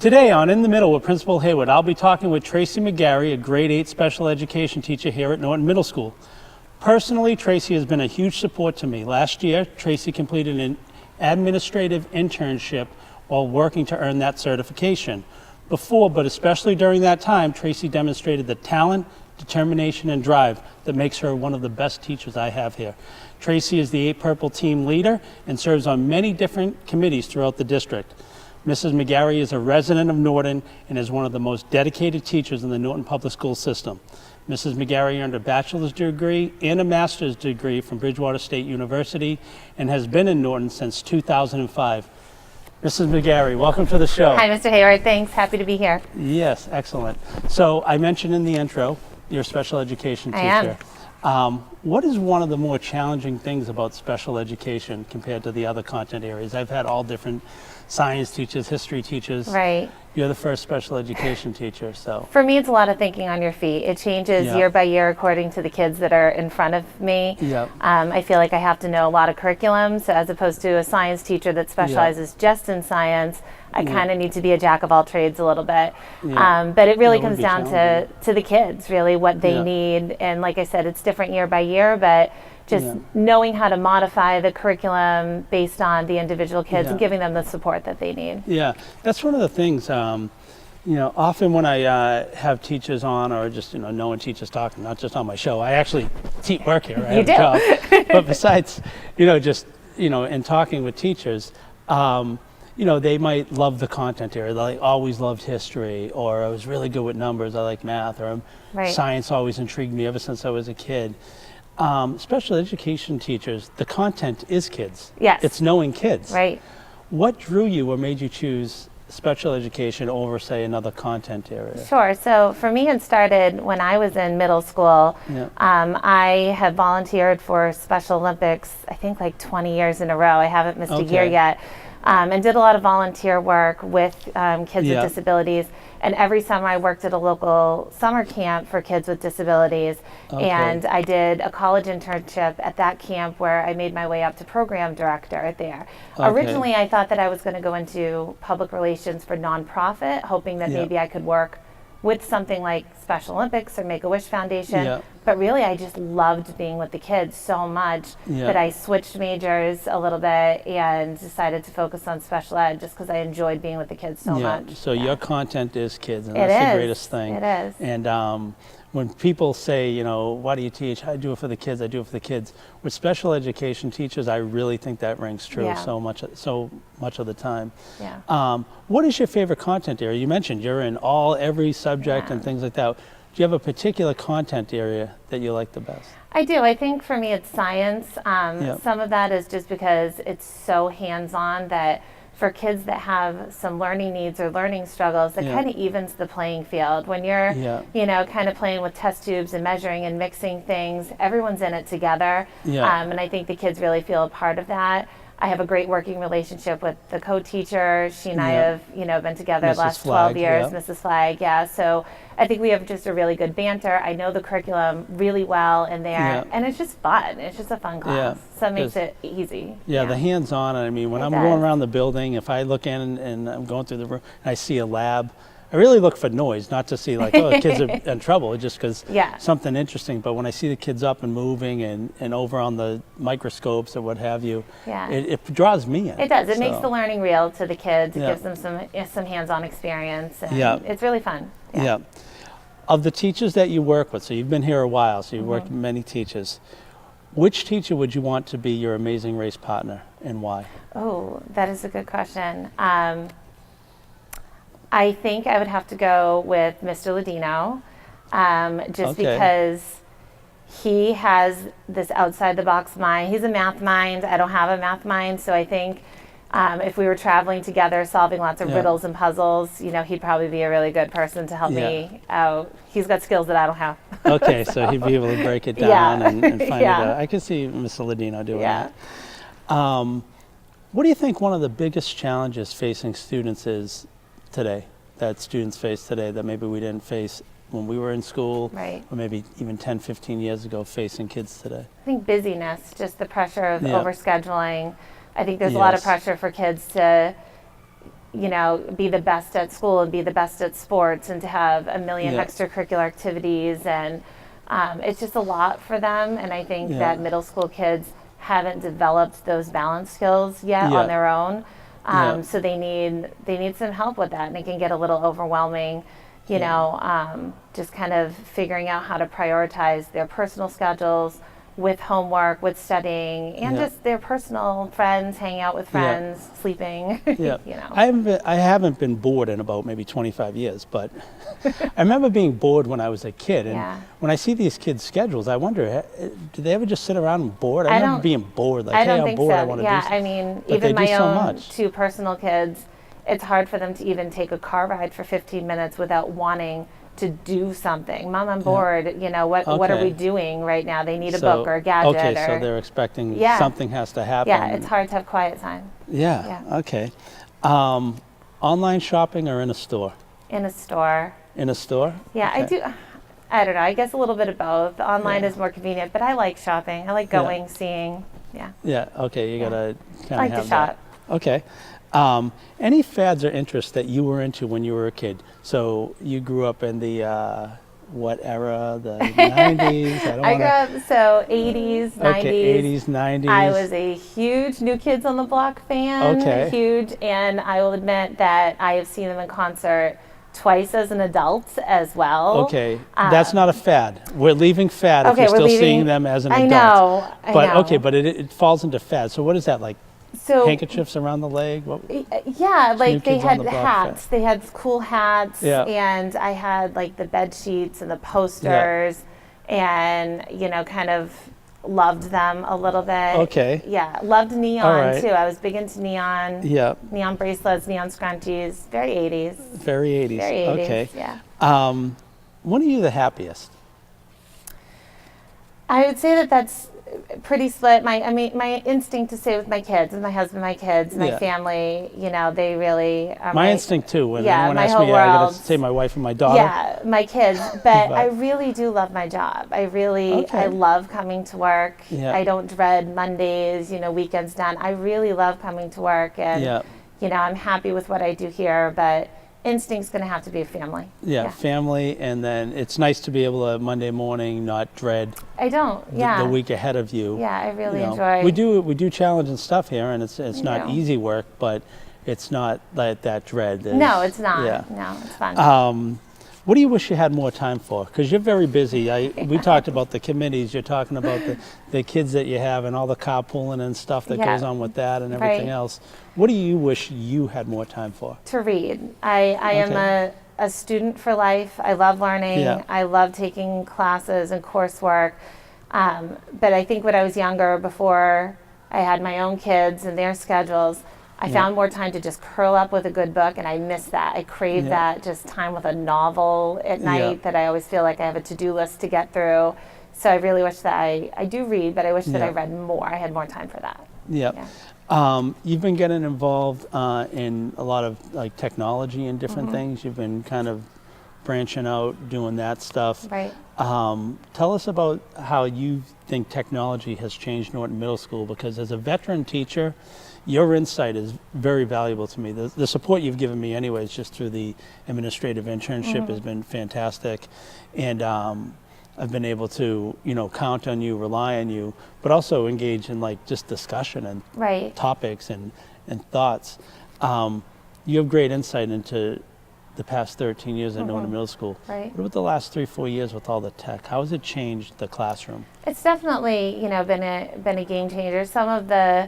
Today on In the Middle with Principal Hayward, I'll be talking with Tracy McGarry, a grade 8 special education teacher here at Norton Middle School. Personally, Tracy has been a huge support to me. Last year, Tracy completed an administrative internship while working to earn that certification. Before, but especially during that time, Tracy demonstrated the talent, determination, and drive that makes her one of the best teachers I have here. Tracy is the 8 Purple team leader and serves on many different committees throughout the district. Mrs. McGarry is a resident of Norton and is one of the most dedicated teachers in the Norton public school system. Mrs. McGarry earned a bachelor's degree and a master's degree from Bridgewater State University and has been in Norton since 2005. Mrs. McGarry, welcome to the show. Hi, Mr. Hayward. Thanks. Happy to be here. Yes, excellent. So I mentioned in the intro, you're a special education teacher. I am. What is one of the more challenging things about special education compared to the other content areas? I've had all different science teachers, history teachers. Right. You're the first special education teacher, so. For me, it's a lot of thinking on your feet. It changes year by year according to the kids that are in front of me. Yep. I feel like I have to know a lot of curriculum, so as opposed to a science teacher that specializes just in science, I kind of need to be a jack of all trades a little bit. But it really comes down to the kids, really, what they need. And like I said, it's different year by year, but just knowing how to modify the curriculum based on the individual kids and giving them the support that they need. Yeah, that's one of the things, you know, often when I have teachers on or just, you know, knowing teachers talking, not just on my show, I actually work here, I have a job. But besides, you know, just, you know, in talking with teachers, you know, they might love the content area. They always loved history, or I was really good with numbers, I like math, or science always intrigued me ever since I was a kid. Special education teachers, the content is kids. Yes. It's knowing kids. Right. What drew you or made you choose special education over, say, another content area? Sure. So for me, it started when I was in middle school. I have volunteered for Special Olympics, I think like 20 years in a row. I haven't missed a year yet. And did a lot of volunteer work with kids with disabilities. And every summer I worked at a local summer camp for kids with disabilities. And I did a college internship at that camp where I made my way up to program director there. Originally, I thought that I was going to go into public relations for nonprofit, hoping that maybe I could work with something like Special Olympics or Make-A-Wish Foundation. But really, I just loved being with the kids so much that I switched majors a little bit and decided to focus on special ed just because I enjoyed being with the kids so much. So your content is kids, and that's the greatest thing. It is. And when people say, you know, why do you teach? I do it for the kids. I do it for the kids. With special education teachers, I really think that rings true so much of the time. What is your favorite content area? You mentioned you're in every subject and things like that. Do you have a particular content area that you like the best? I do. I think for me it's science. Some of that is just because it's so hands-on that for kids that have some learning needs or learning struggles, it kind of evens the playing field. When you're, you know, kind of playing with test tubes and measuring and mixing things, everyone's in it together. And I think the kids really feel a part of that. I have a great working relationship with the co-teacher. She and I have, you know, been together the last 12 years, Mrs. Flagg, So I think we have just a really good banter. I know the curriculum really well in there, and it's just fun. It's just a fun class, so it makes it easy. The hands-on. I mean, when I'm going around the building, if I look in and I'm going through the room and I see a lab, I really look for noise, not to see like, oh, the kids are in trouble, just because something interesting. But when I see the kids up and moving and over on the microscopes or what have you, it draws me in. It does. It makes the learning real to the kids. It gives them some hands-on experience. And it's really fun. Of the teachers that you work with, so you've been here a while, so you've worked with many teachers, which teacher would you want to be your Amazing Race partner and why? Oh, that is a good question. I think I would have to go with Mr. Ladino, just because he has this outside the box mind. He's a math mind. I don't have a math mind, so I think if we were traveling together, solving lots of riddles and puzzles, you know, he'd probably be a really good person to help me out. He's got skills that I don't have. So he'd be able to break it down and find it out. I could see Mr. Ladino doing that. What do you think one of the biggest challenges facing students is today, that students face today that maybe we didn't face when we were in school, or maybe even 10, 15 years ago facing kids today? I think busyness, just the pressure of overscheduling. I think there's a lot of pressure for kids to, be the best at school and be the best at sports and to have a million extracurricular activities. And it's just a lot for them. And I think that middle school kids haven't developed those balance skills yet on their own. So they need some help with that, and it can get a little overwhelming, just kind of figuring out how to prioritize their personal schedules with homework, with studying, and just their personal friends, hanging out with friends, sleeping. I haven't been bored in about maybe 25 years, but I remember being bored when I was a kid. And when I see these kids' schedules, I wonder, do they ever just sit around and bored? I remember being bored, like, hey, I'm bored, I want to do something. I mean, even my own two personal kids, it's hard for them to even take a car ride for 15 minutes without wanting to do something. Mom, I'm bored. What are we doing right now? They need a book or a gadget. Okay, so they're expecting something has to happen. Yeah, it's hard to have quiet time. Okay. Online shopping or in a store? In a store. In a store? Yeah, okay. I don't know. I guess a little bit of both. Online is more convenient, but I like shopping. I like going, seeing. Yeah, okay, you gotta kind of have to shop. That. Okay. Any fads or interests that you were into when you were a kid? So you grew up in the what era? The 90s? I grew up 80s, 90s. Okay, 80s, 90s. I was a huge New Kids on the Block fan. Okay. Huge, and I will admit that I have seen them in concert twice as an adult as well. Okay, that's not a fad. We're leaving fad if you're still seeing them as an adult. I know. Okay, but it falls into fad. So what is that, like? So handkerchiefs around the leg? Like they had hats. They had cool hats, and I had like the bed sheets and the posters, and kind of loved them a little bit. Okay. Yeah, loved neon too. I was big into neon. Yeah. Neon bracelets, neon scrunchies. Very 80s. Very 80s. Very 80s. Okay. Yeah. When are you the happiest? I would say that's pretty split. My instinct to stay with my kids, and my husband, my kids, my family, they really are my instinct too. When anyone my asks whole me, world. I gotta say my wife and my daughter. Yeah, my kids. But I really do love my job. I love coming to work. I don't dread Mondays, weekends done. I really love coming to work, and I'm happy with what I do here, but instinct's going to have to be a family. Yeah, family, and then it's nice to be able to Monday morning not dread. I don't. The week ahead of you. Yeah, I really enjoy. We do challenging stuff here, and it's not easy work, but it's not like that dread. No, it's not. Yeah. No, it's fun. What do you wish you had more time for? Because you're very busy. We talked about the committees. You're talking about the kids that you have and all the carpooling and stuff that goes on with that and everything else. What do you wish you had more time for? To read. I am a student for life. I love learning. Yeah. I love taking classes and coursework. But I think when I was younger, before I had my own kids and their schedules, I found more time to just curl up with a good book, and I miss that. I crave that just time with a novel at night that I always feel like I have a to-do list to get through. So I really wish that I do read, but I wish that I read more. I had more time for that. You've been getting involved in a lot of like technology and different things. You've been kind of branching out, doing that stuff. Right. Tell us about how you think technology has changed Norton Middle School, because as a veteran teacher, your insight is very valuable to me. The support you've given me anyways, just through the administrative internship, has been fantastic. And I've been able to, count on you, rely on you, but also engage in like just discussion and topics and thoughts. You have great insight into the past 13 years at Norton Middle School. Right. What about the last 3-4 years with all the tech? How has it changed the classroom? It's definitely, been a game changer. Some of the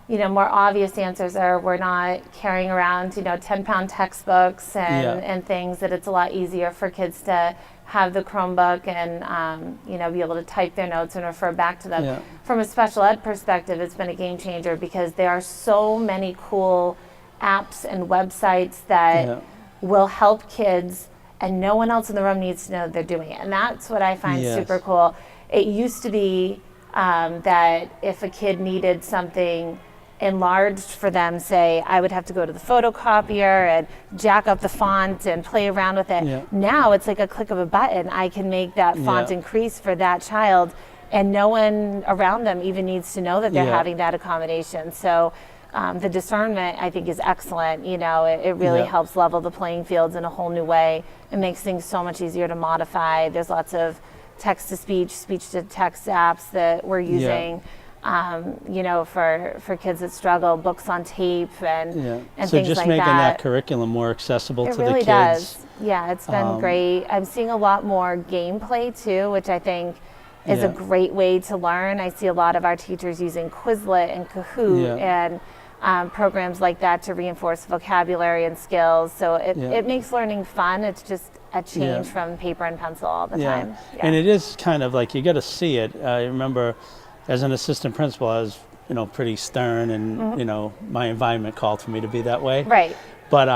more obvious answers are we're not carrying around, 10-pound textbooks and things, that it's a lot easier for kids to have the Chromebook and, be able to type their notes and refer back to them. Yeah. From a special ed perspective, it's been a game changer because there are so many cool apps and websites that will help kids, and no one else in the room needs to know they're doing it. And that's what I find super cool. It used to be that if a kid needed something enlarged for them, say, I would have to go to the photocopier and jack up the font and play around with it. Yeah. Now it's like a click of a button. I can make that font increase for that child, and no one around them even needs to know that they're having that accommodation. So The discernment, I think, is excellent. You know, it really helps level the playing fields in a whole new way. It makes things so much easier to modify. There's lots of text-to-speech, speech-to-text apps that we're using, you know, for kids that struggle, books on tape and So things like that. just making that curriculum more accessible to the kids. It really does. Yeah, it's been great. I'm seeing a lot more gameplay too, which I think is a great way to learn. I see a lot of our teachers using Quizlet and Kahoot and programs like that to reinforce vocabulary and skills. So it makes learning fun. It's just a change from paper and pencil all the time. And it is kind of like, you got to see it. I remember as an assistant principal, I was, you know, pretty stern, and you know, my environment called for me to be that way. Right. But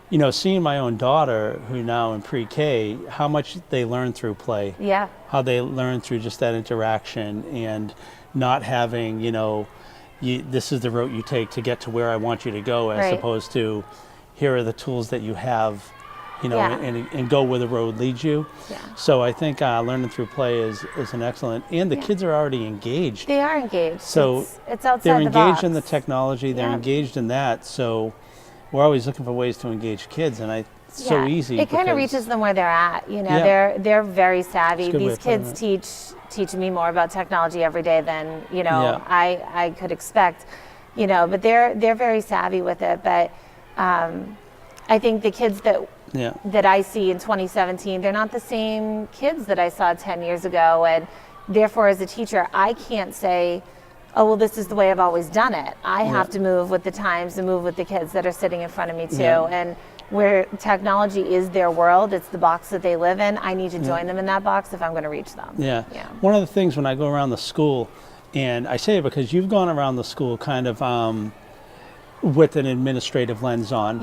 you know, seeing my own daughter, who now in pre-K, how much they learn through play. Yeah. How they learn through just that interaction, and not having, you know, this is the route you take to get to where I want you to go, as opposed to, here are the tools that you have, you know, and go where the road leads you. Yeah. So I think learning through play is an excellent, and the kids are already engaged. They are engaged. So it's outside they're the box. engaged in the technology, they're engaged in that. So we're always looking for ways to engage kids, and it's so easy. It kind of reaches them where they're at. You know, they're very savvy. These kids teach me more about technology every day than, you know, I could expect. You know, but they're very savvy with it. But I think the kids that I see in 2017, they're not the same kids that I saw 10 years ago, and therefore, as a teacher, I can't say, oh, well, this is the way I've always done it. I have to move with the times and move with the kids that are sitting in front of me too. And where technology is their world, it's the box that they live in, I need to join them in that box if I'm going to reach them. One of the things when I go around the school, and I say it because you've gone around the school kind of with an administrative lens on,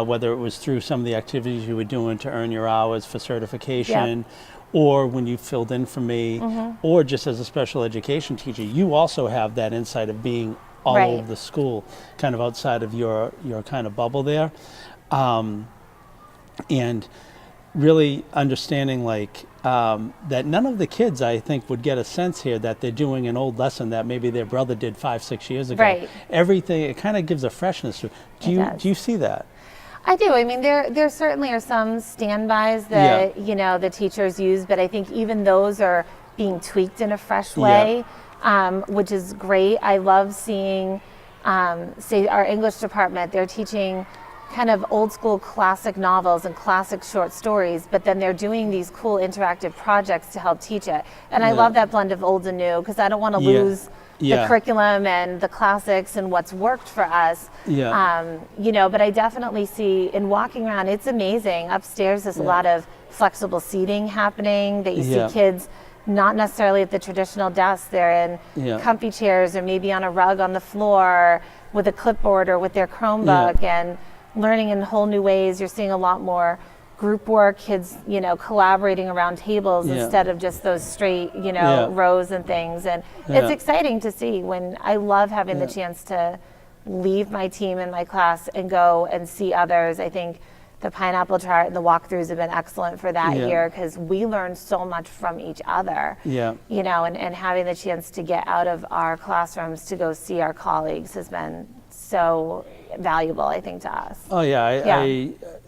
whether it was through some of the activities you were doing to earn your hours for certification, or when you filled in for me, or just as a special education teacher, you also have that insight of being all over the school, kind of outside of your kind of bubble there. And really understanding like that none of the kids, I think, would get a sense here that they're doing an old lesson that maybe their brother did 5-6 years ago. Everything, it kind of gives a freshness. Do you see that? I do. I mean, there certainly are some standbys that you know, the teachers use, but I think even those are being tweaked in a fresh way, which is great. I love seeing, say, our English department. They're teaching kind of old school classic novels and classic short stories, but then they're doing these cool interactive projects to help teach it. And I love that blend of old and new, because I don't want to lose the curriculum and the classics and what's worked for us. You know, but I definitely see, in walking around, it's amazing. Upstairs there's a lot of flexible seating happening, that you see kids not necessarily at the traditional desk. They're in comfy chairs, or maybe on a rug on the floor with a clipboard or with their Chromebook, and learning in whole new ways. You're seeing a lot more group work, kids, you know, collaborating around tables instead of just those straight, you know, rows and things. And it's exciting to see. When I love having the chance to leave my team in my class and go and see others. I think the pineapple chart and the walkthroughs have been excellent for that year, because we learn so much from each other. You know, and having the chance to get out of our classrooms to go see our colleagues has been so valuable, I think, to us. Oh yeah,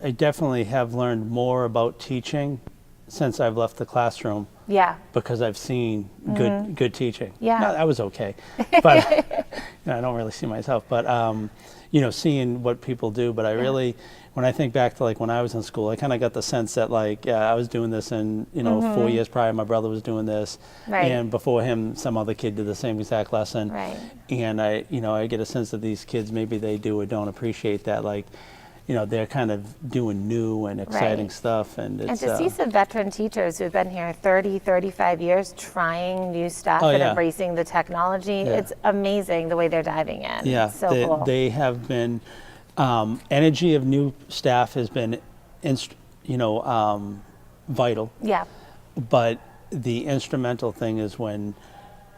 I definitely have learned more about teaching since I've left the classroom. Because I've seen good teaching. No, that was okay, but you know, I don't really see myself. But you know, seeing what people do. But I really, when I think back to like when I was in school, I kind of got the sense that like, I was doing this, and you know, 4 years prior, my brother was doing this, and before him, some other kid did the same exact lesson. And I, you know, I get a sense that these kids, maybe they do or don't appreciate that, like, you know, they're kind of doing new and exciting stuff. And it's, to see some veteran teachers who've been here 30, 35 years trying new stuff and embracing the technology, it's amazing the way they're diving in. It's so cool. They have been, energy of new staff has been, you know, vital. But the instrumental thing is when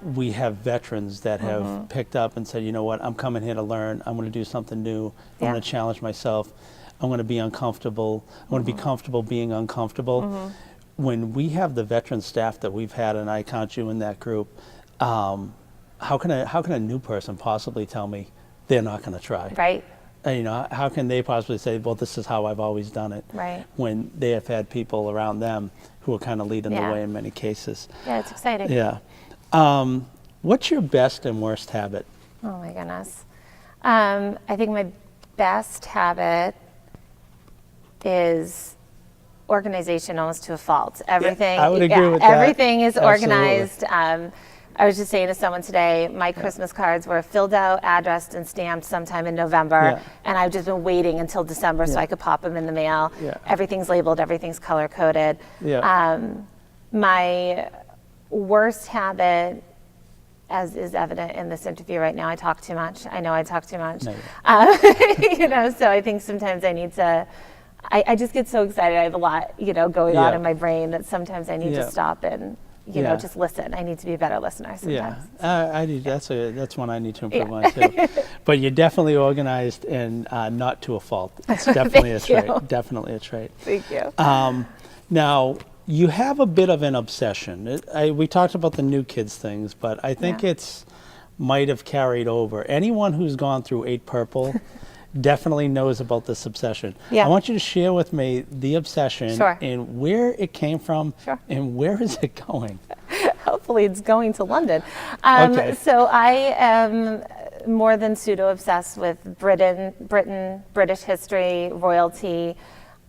we have veterans that have picked up and said, you know what, I'm coming here to learn. I'm going to do something new. I'm going to challenge myself. I'm going to be uncomfortable. I'm going to be comfortable being uncomfortable. When we have the veteran staff that we've had, and I count you in that group, how can a new person possibly tell me they're not going to try. Right. You know, how can they possibly say, well, this is how I've always done it, Right. when they have had people around them who are kind of leading the Yeah. way in many cases. Yeah, it's exciting. Yeah. What's your best and worst habit? Oh my goodness. I think my best habit is organization almost to a fault. Everything, I would agree with that. Everything is Absolutely. organized. I was just saying to someone today, my Christmas cards were filled out, addressed, and stamped sometime in November, and I've just been waiting until December so I could pop them in the mail. Yeah. Everything's labeled, everything's color coded. Yeah. My worst habit, as is evident in this interview right now, I talk too much. I know I talk too much. No, You know, so I think sometimes I need to, I just get so excited. I have a lot, you know, going on in my brain that sometimes I need to stop and, you know, just listen. I need to be a better listener sometimes. Yeah, I do. That's one I need to improve on too. But you're definitely organized and not to a fault. It's definitely a trait. you. Definitely a trait. Thank you. Now, you have a bit of an obsession. We talked about the new kids things, but I think it's might have carried over. Anyone who's gone through 8 Purple definitely knows about this obsession. Yeah. I want you to share with me the obsession Sure. and where it came from Sure. and where is it going? Hopefully it's going to London. Okay. So I am more than pseudo-obsessed with Britain, British history, royalty,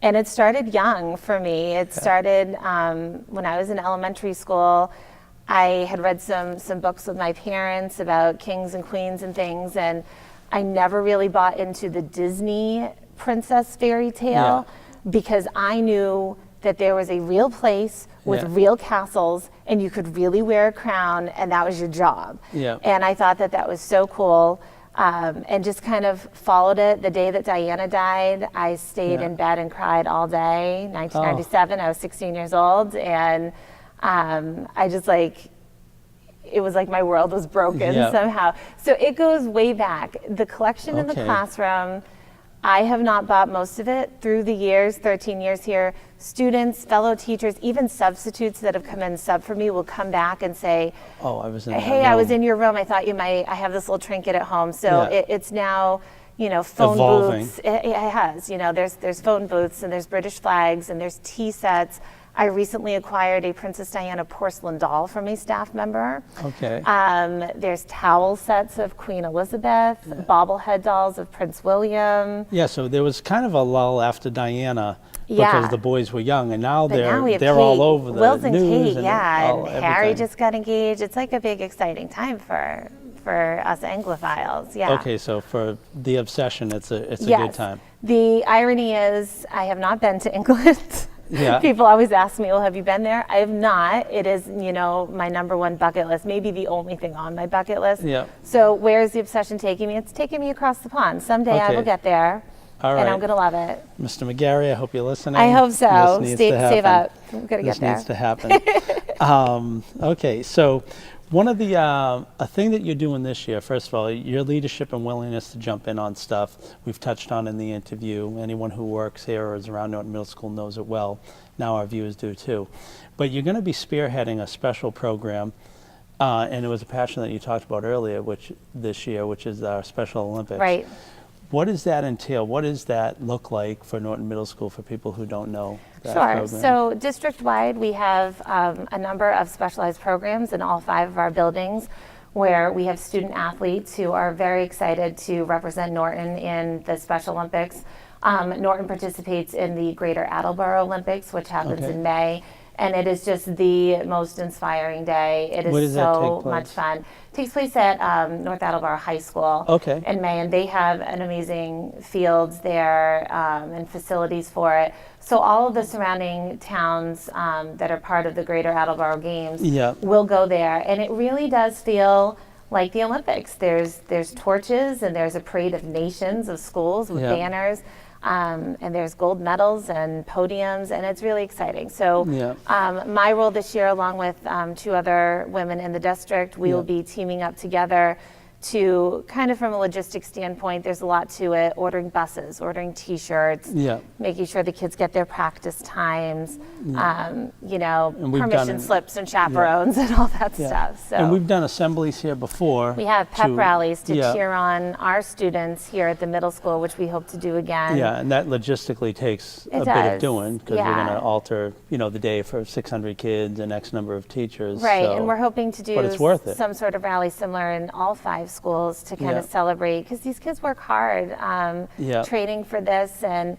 and it started young for me. It started when I was in elementary school. I had read some books with my parents about kings and queens and things, and I never really bought into the Disney princess fairy tale because I knew that there was a real place with real castles and you could really wear a crown and that was your job. Yeah. And I thought that that was so cool, and just kind of followed it. The day that Diana died, I stayed in bed and cried all day. 1997, I was 16 years old, and I just it was like my world was broken somehow. So it goes way back. The collection in the classroom, I have not bought most of it through the years, 13 years here. Students, fellow teachers, even substitutes that have come in sub for me will come back and say, Oh, I was in that hey, room. I was in your room. I thought you might, I have this little trinket at home. So it's now, you know, phone Evolving. booths. It has, you know, there's phone booths and there's British flags and there's tea sets. I recently acquired a Princess Diana porcelain doll from a staff member. Okay. There's towel sets of Queen Elizabeth, bobblehead dolls of Prince William. Yeah, so there was kind of a lull after Diana because the boys were young, and now But now we have they're Kate, all over the Wills and news Kate, and all, and Harry everything. just got engaged. It's like a big exciting time for us Anglophiles. Yeah. Okay, so for the obsession, it's a Yes. good time. The irony is I have not been to England. Yeah. People always ask me, well, have you been there? I have not. It is, you know, my #1 bucket list, maybe the only thing on my bucket list. Yeah. So where is the obsession taking me? It's taking me across the pond. Someday I Okay. will get there, All right. and I'm going to love it. Mr. McGarry, I hope you're listening. I hope so. This needs to Save happen. up. I'm going to This get there. needs to happen. Okay, so one of the a thing that you're doing this year, first of all, your leadership and willingness to jump in on stuff we've touched on in the interview. Anyone who works here or is around Norton Middle School knows it well. Now our viewers do too. But you're going to be spearheading a special program, and it was a passion that you talked about earlier, which this year, which is our Special Olympics. Right. What does that entail? What does that look like for Norton Middle School for people who don't know that Sure. program? So district-wide, we have a number of specialized programs in all 5 of our buildings where we have student athletes who are very excited to represent Norton in the Special Olympics. Norton participates in the Greater Attleboro Olympics, which happens in May. And it is just the most inspiring day. It Where is does that so take place? much fun. It takes place at North Attleboro High School in May, and they have an amazing fields there and facilities for it. So all of the surrounding towns that are part of the Greater Attleboro Games will go there, and it really does feel like the Olympics. There's torches, and there's a parade of nations of schools with banners. And there's gold medals and podiums, and it's really exciting. So my role this year, along with 2 other women in the district, we will be teaming up together to kind of from a logistics standpoint, there's a lot to it, ordering buses, ordering t-shirts, Yeah. making sure the kids get their practice times, you know, And we've permission done- slips and chaperones and all that stuff. So And we've done assemblies here before. we have pep rallies to yeah. cheer on our students here at the middle school, which we hope to do again. Yeah, and that logistically takes It a bit of does. doing because we're Yeah. going to alter, you know, the day for 600 kids and X number of teachers. Right, so- and we're hoping to do but it's worth it. some sort of rally similar in all 5 schools to kind Yeah. of celebrate, because these kids work hard Yeah. training for this, and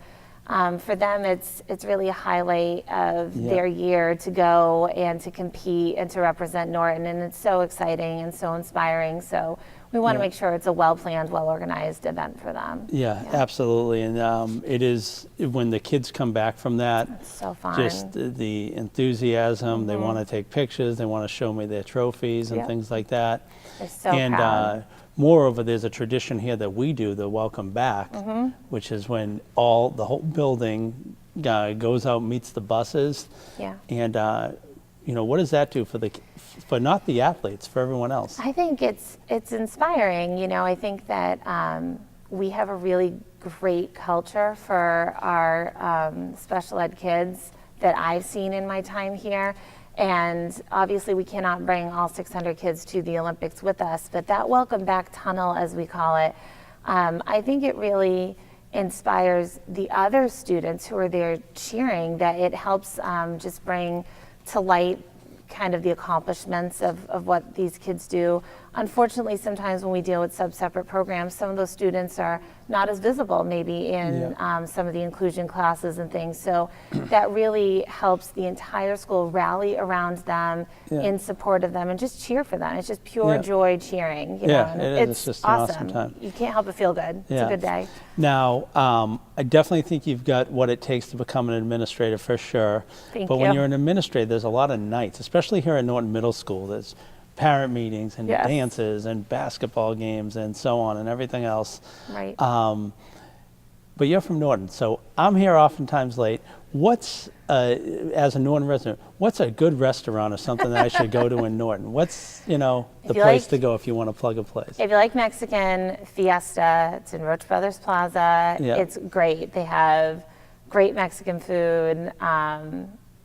for them it's really a highlight of Yeah. their year to go and to compete and to represent Norton, and it's so exciting and so inspiring. So we want to Yeah. make sure it's a well-planned, well-organized event for them. Yeah, absolutely. And it is, when the kids come back from that, It's so fun. just the enthusiasm, they want to take pictures, they want to show me their trophies and Yep. things like that. They're so And proud. moreover, there's a tradition here that we do, the welcome back, which is when the whole building goes out, meets the buses. Yeah. And, you know, what does that do for not the athletes, for everyone else? I think it's inspiring. You know, I think that we have a really great culture for our special ed kids that I've seen in my time here. And obviously we cannot bring all 600 kids to the Olympics with us, but that welcome back tunnel, as we call it, I think it really inspires the other students who are there cheering, that it helps just bring to light kind of the accomplishments of what these kids do. Unfortunately, sometimes when we deal with separate programs, some of those students are not as visible maybe in some of the inclusion classes and things. So that really helps the entire school rally around them in support of them and just cheer for them. It's just pure joy cheering. You know? And it is. It's just an awesome time. You can't help but feel good. It's a good day. Now, I definitely think you've got what it takes to become an administrator for sure. Thank but when you. you're an administrator, there's a lot of nights, especially here at Norton Middle School. There's parent meetings and dances and basketball games and so on and everything else. Right. But you're from Norton, so I'm here oftentimes late. What's, as a Norton resident, what's a good restaurant or something that I should go to in Norton? What's, you know, the place to go if you want to plug a place? If you like Mexican, Fiesta, it's in Roach Brothers Plaza. Yeah. It's great. They have great Mexican food.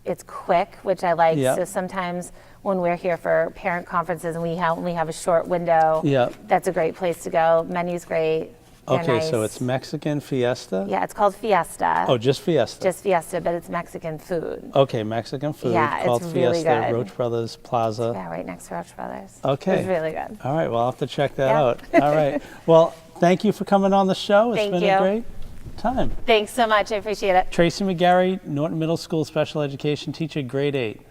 It's quick, which I like. Yeah. So sometimes when we're here for parent conferences and we only have a short window, Yeah. that's a great place to go. Menu's great. They're Okay, nice. so it's Mexican Fiesta? Yeah, it's called Fiesta. Oh, just Fiesta? Just Fiesta, but it's Mexican food. Okay, Mexican food Yeah, called it's really Fiesta, good. Roach Brothers Plaza. Yeah, right next to Roach Brothers. Okay. It's really good. All right, well, I'll have to check that Yeah. out. All right. Well, thank you for coming on the show. It's Thank been you. a great time. Thanks so much. I appreciate it. Tracy McGarry, Norton Middle School Special Education Teacher, Grade 8.